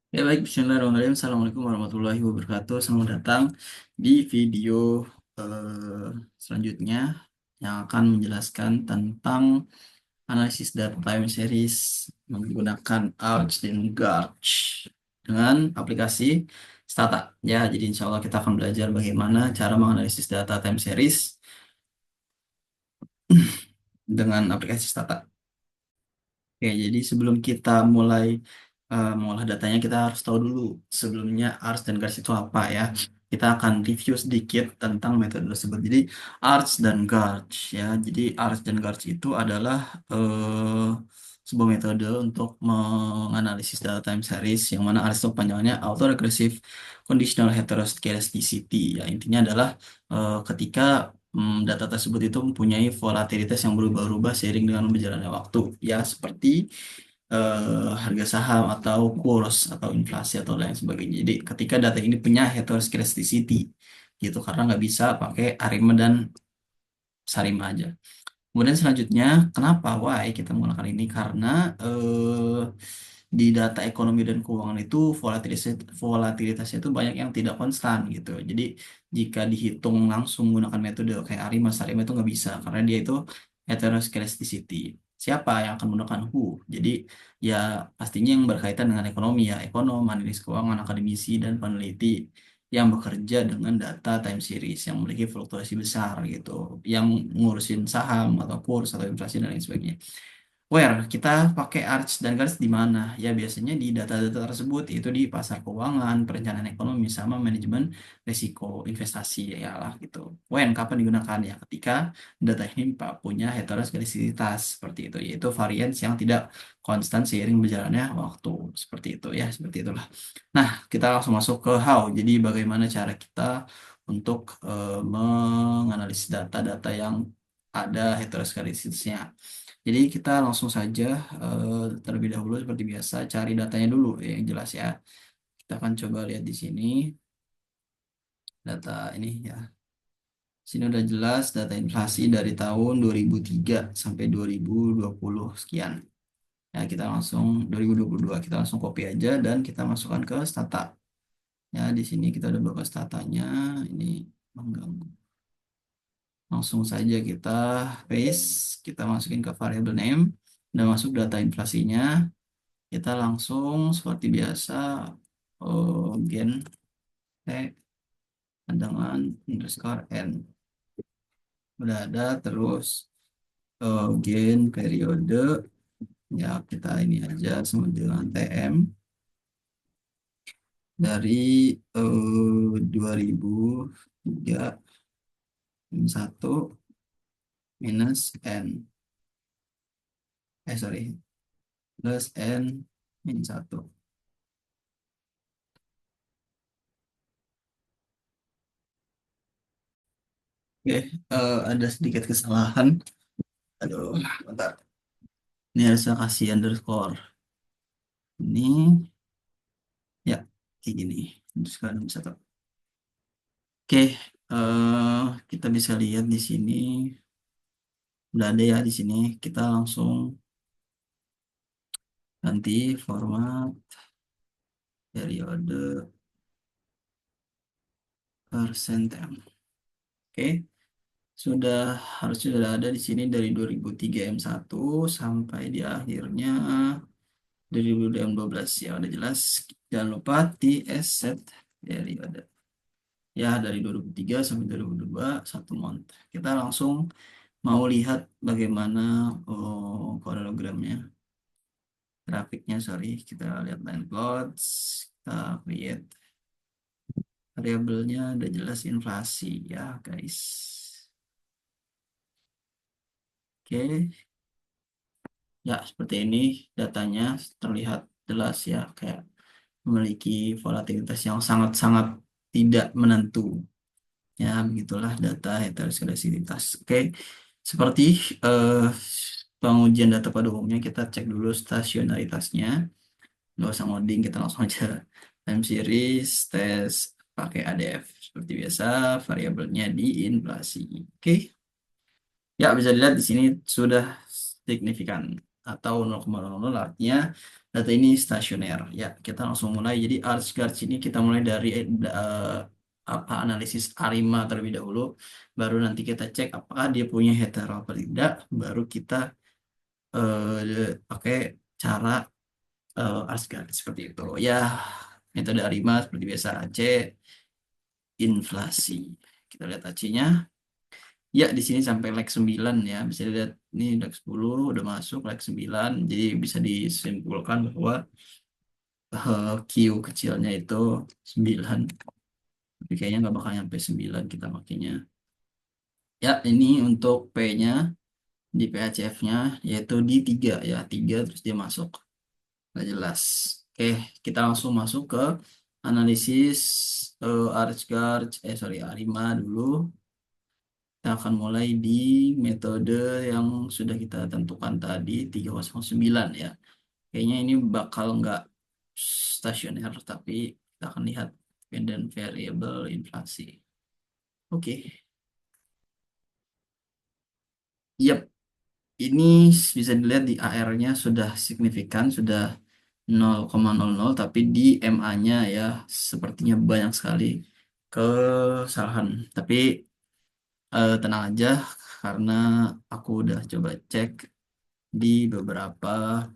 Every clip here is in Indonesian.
Ya baik, bismillahirrahmanirrahim. Assalamualaikum warahmatullahi wabarakatuh. Selamat datang di video selanjutnya yang akan menjelaskan tentang analisis data time series menggunakan Arch dan Garch dengan aplikasi Stata. Ya, jadi insya Allah kita akan belajar bagaimana cara menganalisis data time series dengan aplikasi Stata. Oke, jadi sebelum kita mulai mengolah datanya, kita harus tahu dulu sebelumnya ARS dan GARS itu apa ya. Kita akan review sedikit tentang metode tersebut. Jadi ARS dan GARS ya. Jadi ARS dan GARS itu adalah sebuah metode untuk menganalisis data time series yang mana ARS itu panjangannya Autoregressive Conditional Heteroscedasticity. Ya, intinya adalah ketika data tersebut itu mempunyai volatilitas yang berubah-ubah seiring dengan berjalannya waktu. Ya, seperti harga saham atau kurs atau inflasi atau lain sebagainya. Jadi ketika data ini punya heteroscedasticity gitu karena nggak bisa pakai Arima dan Sarima aja. Kemudian selanjutnya, kenapa why kita menggunakan ini? Karena di data ekonomi dan keuangan itu volatilitasnya itu banyak yang tidak konstan gitu. Jadi jika dihitung langsung menggunakan metode kayak Arima, Sarima itu nggak bisa karena dia itu heteroscedasticity. Siapa yang akan menggunakan who? Jadi ya pastinya yang berkaitan dengan ekonomi ya, ekonom, analis keuangan, akademisi, dan peneliti yang bekerja dengan data time series yang memiliki fluktuasi besar gitu, yang ngurusin saham atau kurs atau inflasi dan lain sebagainya. Where kita pakai Arch dan Guards di mana? Ya biasanya di data-data tersebut itu di pasar keuangan, perencanaan ekonomi sama manajemen risiko investasi ya lah gitu. When kapan digunakan ya ketika data ini punya heteroskedasitas seperti itu, yaitu varians yang tidak konstan seiring berjalannya waktu seperti itu ya, seperti itulah. Nah, kita langsung masuk ke how. Jadi bagaimana cara kita untuk menganalisis data-data yang ada heteroskedasitasnya. Jadi kita langsung saja terlebih dahulu seperti biasa cari datanya dulu ya, yang jelas ya. Kita akan coba lihat di sini data ini ya. Sini udah jelas data inflasi dari tahun 2003 sampai 2020 sekian. Ya, kita langsung 2022 kita langsung copy aja dan kita masukkan ke stata. Ya, di sini kita udah buka statanya. Ini mengganggu. Langsung saja kita paste, kita masukin ke variable name dan masuk data inflasinya. Kita langsung seperti biasa gen t dengan underscore n udah ada, terus gen periode ya kita ini aja sama dengan tm dari 2003 satu minus n sorry plus n min satu. Oke, ada sedikit kesalahan. Aduh, bentar. Ini harus saya kasih underscore. Ini ya kayak gini. Underscore min satu. Oke, kita bisa lihat di sini udah ada ya di sini. Kita langsung ganti format periode persen tem. Oke, sudah harusnya sudah ada di sini dari 2003 M1 sampai di akhirnya dari 2012 ya udah jelas. Jangan lupa TS set periode. Ya dari 2003 sampai 2022 satu month. Kita langsung mau lihat bagaimana koreogramnya. Grafiknya sorry, kita lihat line plots, kita create variabelnya udah jelas inflasi ya guys. Oke, ya seperti ini datanya terlihat jelas ya, kayak memiliki volatilitas yang sangat-sangat tidak menentu. Ya begitulah data heteroskedasitas. Oke, seperti eh, pengujian data pada umumnya, kita cek dulu stasionaritasnya. Nggak usah ngoding, kita langsung aja time series tes pakai ADF seperti biasa, variabelnya di inflasi. Oke, ya bisa dilihat di sini sudah signifikan atau 0,00, artinya data ini stasioner. Ya, kita langsung mulai. Jadi arch guards ini kita mulai dari apa analisis ARIMA terlebih dahulu, baru nanti kita cek apakah dia punya hetero apa tidak, baru kita pakai cara arch guard seperti itu. Ya, metode ARIMA seperti biasa AC inflasi. Kita lihat AC-nya. Ya, di sini sampai leg 9 ya. Bisa dilihat ini leg 10 udah masuk leg 9. Jadi bisa disimpulkan bahwa Q kecilnya itu 9. Tapi kayaknya nggak bakal nyampe 9 kita makainya. Ya, ini untuk P-nya di PHCF-nya yaitu di 3 ya. 3 terus dia masuk. Nggak jelas. Oke, kita langsung masuk ke analisis ArcGuard, sorry, ARIMA dulu. Kita akan mulai di metode yang sudah kita tentukan tadi 309 ya. Kayaknya ini bakal nggak stasioner, tapi kita akan lihat dependent variable inflasi. Oke, Yap, ini bisa dilihat di AR-nya sudah signifikan, sudah 0,00, tapi di MA-nya ya sepertinya banyak sekali kesalahan. Tapi tenang aja, karena aku udah coba cek di beberapa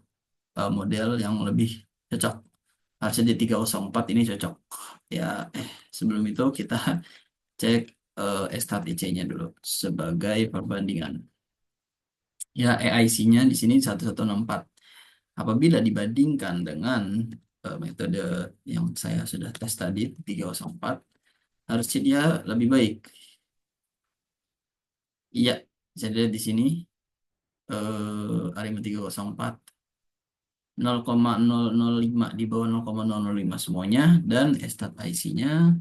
model yang lebih cocok. Harusnya di 304 ini cocok. Ya, sebelum itu kita cek STAT-IC-nya dulu sebagai perbandingan. Ya, AIC-nya di sini 1164. Apabila dibandingkan dengan metode yang saya sudah tes tadi 304, harusnya dia lebih baik. Iya, bisa dilihat di sini Arima 304 0,005 di bawah 0,005 semuanya, dan stat IC-nya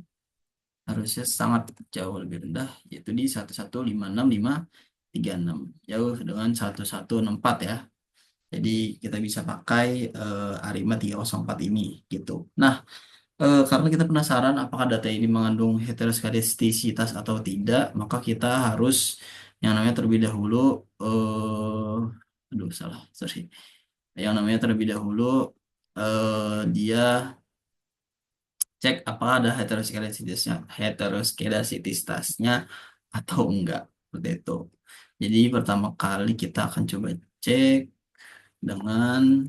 harusnya sangat jauh lebih rendah yaitu di 1156536, jauh dengan 1164 ya. Jadi kita bisa pakai Arima 304 ini gitu. Nah, karena kita penasaran apakah data ini mengandung heteroskedastisitas atau tidak, maka kita harus yang namanya terlebih dahulu aduh salah, sorry. Yang namanya terlebih dahulu dia cek apakah ada heteroskedasitasnya atau enggak, seperti itu. Jadi pertama kali kita akan coba cek dengan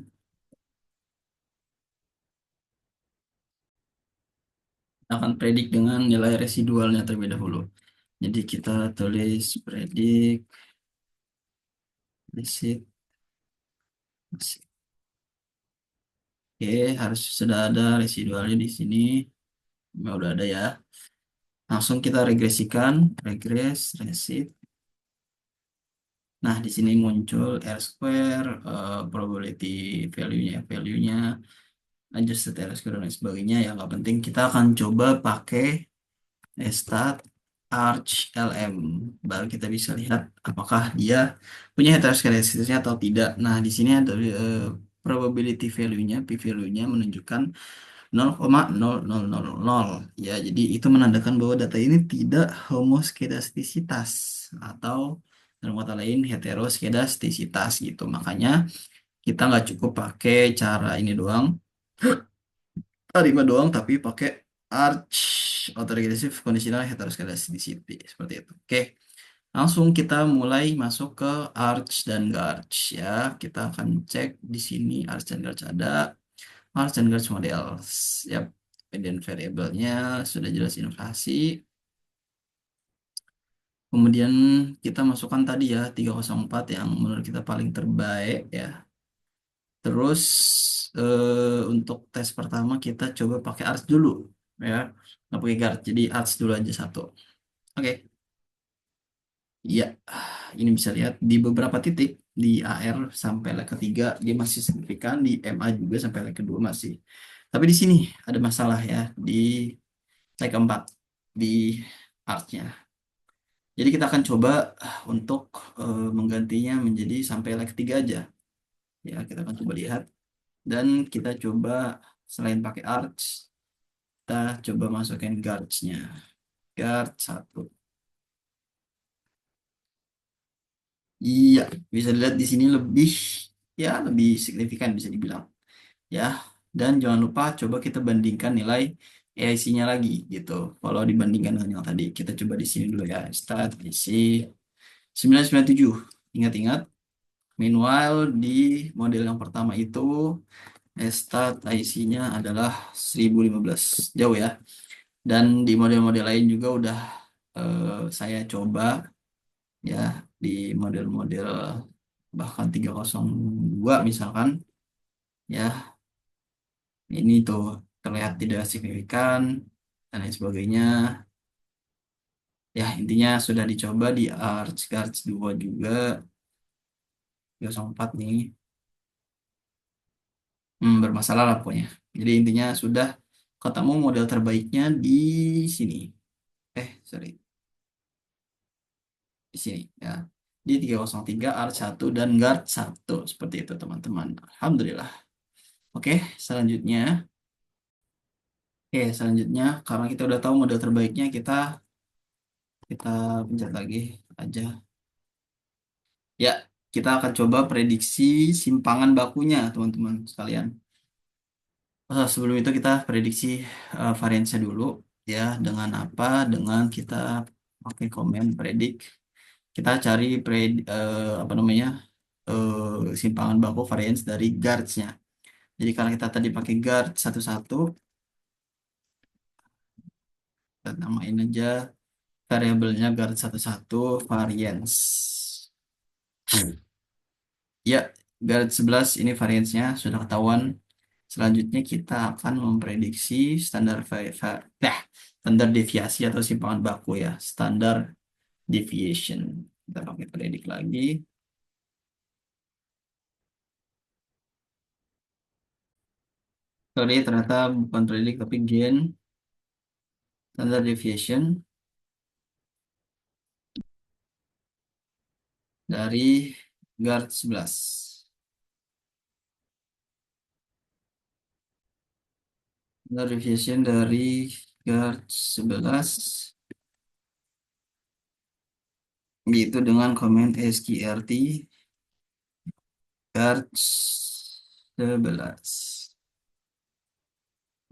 akan predik dengan nilai residualnya terlebih dahulu. Jadi kita tulis predik resid. Oke, harus sudah ada residualnya di sini. Ya, udah ada ya. Langsung kita regresikan, regres, resid. Nah, di sini muncul R square, probability value-nya, adjusted R square, dan lain sebagainya. Yang nggak penting, kita akan coba pakai stat arch LM. Baru kita bisa lihat apakah dia punya heteroskedastisnya atau tidak. Nah, di sini ada probability value-nya, P value-nya menunjukkan 0,0000. Ya, jadi itu menandakan bahwa data ini tidak homoskedastisitas atau dalam kata lain heteroskedastisitas gitu. Makanya kita nggak cukup pakai cara ini doang, terima doang, tapi pakai arch autoregressive conditional heteroskedasticity seperti itu. Oke, langsung kita mulai masuk ke arch dan garch ya. Kita akan cek di sini arch dan garch ada. Arch and Garch Models. Yap, dependent variable-nya sudah jelas inflasi. Kemudian kita masukkan tadi ya 304 yang menurut kita paling terbaik ya. Terus untuk tes pertama kita coba pakai Arch dulu ya. Nggak pakai Garch, jadi Arch dulu aja satu. Oke. Ya, ini bisa lihat di beberapa titik di AR sampai leg ketiga dia masih signifikan, di MA juga sampai leg kedua masih. Tapi di sini ada masalah ya di leg keempat di artnya. Jadi kita akan coba untuk menggantinya menjadi sampai leg ketiga aja. Ya, kita akan coba lihat dan kita coba selain pakai arch, kita coba masukin guards-nya. Guard satu. Iya, bisa dilihat di sini lebih ya lebih signifikan bisa dibilang. ya. Dan jangan lupa coba kita bandingkan nilai EIC-nya lagi gitu. Kalau dibandingkan dengan yang tadi, kita coba di sini dulu ya. Stat EIC 997. Ingat-ingat, meanwhile di model yang pertama itu stat IC-nya adalah 1015. Jauh ya. Dan di model-model lain juga udah saya coba ya di model-model bahkan 302 misalkan ya, ini tuh terlihat tidak signifikan dan lain sebagainya. Ya, intinya sudah dicoba di Arch Guards 2 juga, 304 nih. Bermasalah lah pokoknya. Jadi intinya sudah ketemu model terbaiknya di sini. Sorry, di sini ya. Di 303 Arch 1 dan Guard 1 seperti itu teman-teman. Alhamdulillah. Oke, selanjutnya. Selanjutnya karena kita udah tahu model terbaiknya, kita pencet lagi aja. Ya, kita akan coba prediksi simpangan bakunya, teman-teman sekalian. Sebelum itu kita prediksi variansnya dulu, ya. Dengan apa? Dengan kita pakai komen predik. Kita cari apa namanya simpangan baku varians dari guards-nya. Jadi kalau kita tadi pakai guard satu-satu, kita namain aja variabelnya guard satu-satu variance. Ya, Garut 11 ini variansnya sudah ketahuan. Selanjutnya kita akan memprediksi standar deviasi atau simpangan baku ya, standar deviation. Kita pakai predik lagi. Sorry, ternyata bukan predik tapi gain standar deviation dari Guard 11. Standar deviation dari Guard 11 yaitu dengan komen sqrt Guard 11.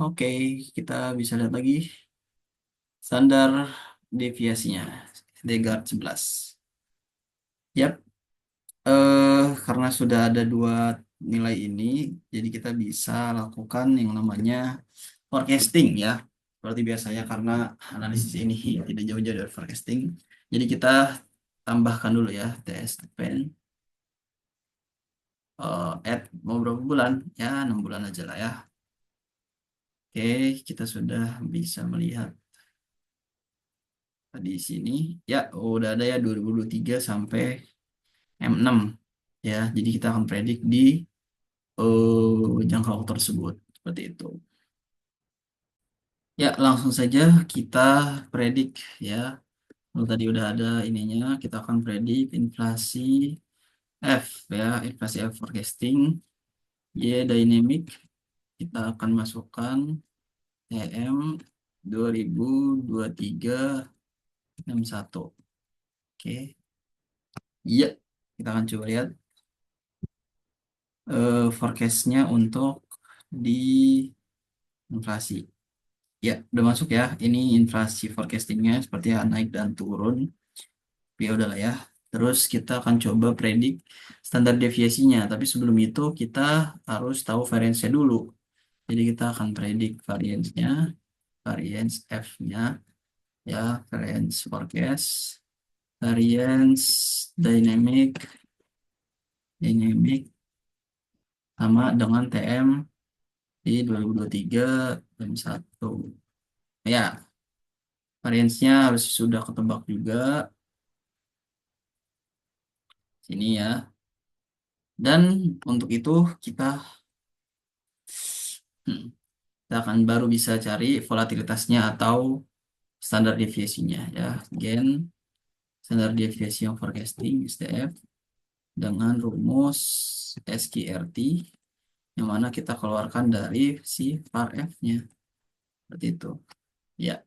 Oke, kita bisa lihat lagi standar deviasinya Degard 11. Yap, karena sudah ada dua nilai ini, jadi kita bisa lakukan yang namanya forecasting ya. Seperti biasanya karena analisis ini tidak jauh-jauh dari forecasting. Jadi kita tambahkan dulu ya TS pen add mau berapa bulan? Ya, 6 bulan aja lah ya. Oke, kita sudah bisa melihat di sini ya udah ada ya 2023 sampai M6 ya. Jadi kita akan predik di jangka waktu tersebut seperti itu. Ya, langsung saja kita predik ya. Kalau tadi udah ada ininya, kita akan predik inflasi F ya, inflasi F forecasting, Y dynamic. Kita akan masukkan TM 2023 M1. Oke. Iya, kita akan coba lihat forecastnya untuk di inflasi. Ya, udah masuk ya. Ini inflasi forecastingnya seperti ya, naik dan turun. Ya udahlah ya. Terus kita akan coba predik standar deviasinya. Tapi sebelum itu kita harus tahu variance-nya dulu. Jadi kita akan predik variance-nya, variance F-nya, ya, variance forecast, variance dynamic, dynamic sama dengan TM di 2023 dan 1. Ya, variance-nya harus sudah ketebak juga sini ya. Dan untuk itu kita hmm, kita akan baru bisa cari volatilitasnya atau standar deviasinya ya. Gen standar deviasi yang forecasting SDF dengan rumus SQRT yang mana kita keluarkan dari si var F-nya. Seperti itu. Ya,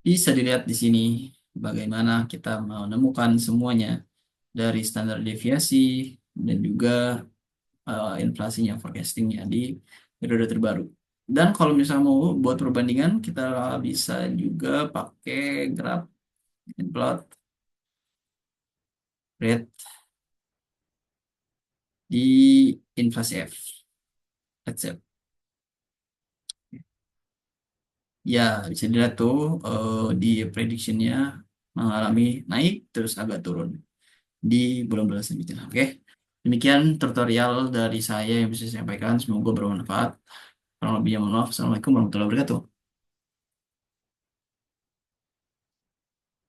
bisa dilihat di sini bagaimana kita menemukan semuanya dari standar deviasi dan juga inflasinya, forecastingnya di periode terbaru. Dan kalau misalnya mau buat perbandingan, kita bisa juga pakai graf plot rate di inflasi F. Let's say. Ya, bisa dilihat tuh di prediction-nya mengalami naik terus agak turun di bulan-bulan selanjutnya. Oke, demikian tutorial dari saya yang bisa saya sampaikan. Semoga bermanfaat. Kurang lebihnya mohon maaf. Assalamualaikum warahmatullahi wabarakatuh.